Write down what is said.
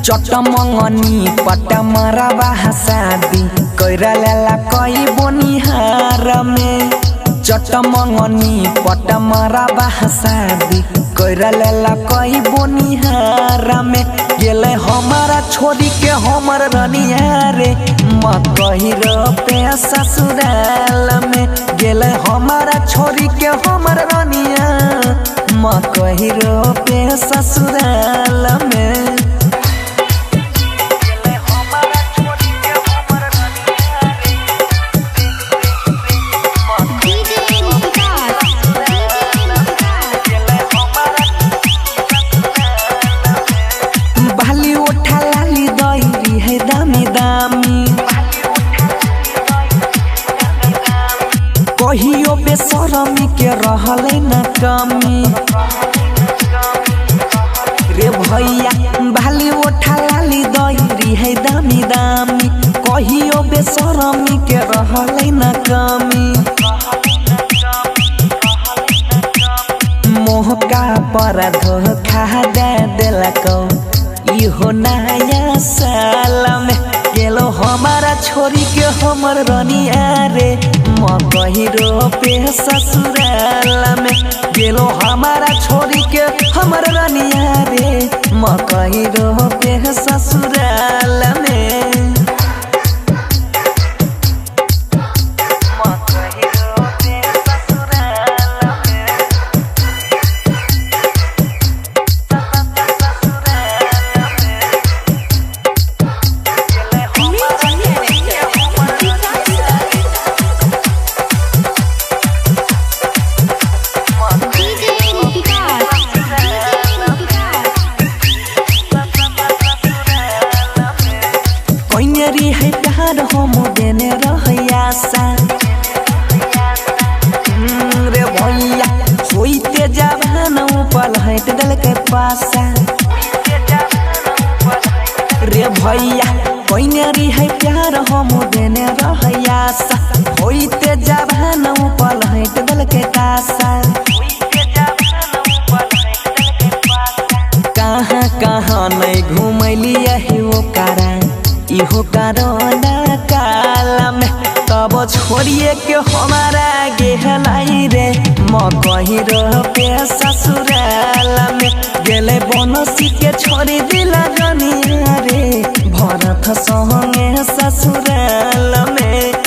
चटमंगनी पटमरा शादी कैरा लेला कई बोनिहार में। चटमंगनी पटमरा शादी कैरा लेला कई बोनिहार में। गेले हमारा छोड़ी के हमर रनिया रे मकही पे ससुराल में। गेले हमारा छोड़ी के हमर रनिया मकही पे ससुराल में। बाली उठा लाली दईरी है दामी दामी कहियो बेशरमी के रहले न कमी रे भैया। बाली उठा लाली दईरी है दामी दामी कहियो बेशरमी के रहले न कमी। मोह का पर धोखा दे देलको इहो नया साल में। गेलो हमारा छोरी के हमर रनिया रे मकही पे ससुराल में। गेलो हमारा छोरी के हमर रनिया रे मकही पे ससुराल में। कोइनेरी है प्यार हम देने रहयासा रे भैया होइते जवान ऊपर हट दल के पासा रे भैया। कोइनेरी है प्यार हम देने रहयासा होइते जवान ऊपर हट दल के पासा। कहाँ कहाँ नहीं घूमली यही वो कारा इहो कारोना काल में। तब छोड़िए के हमारा गेहलाई रे मकही पे ससुराल में। गेले बनसी के छोड़ी दिला रनिया रे भरत संगे ससुराल में।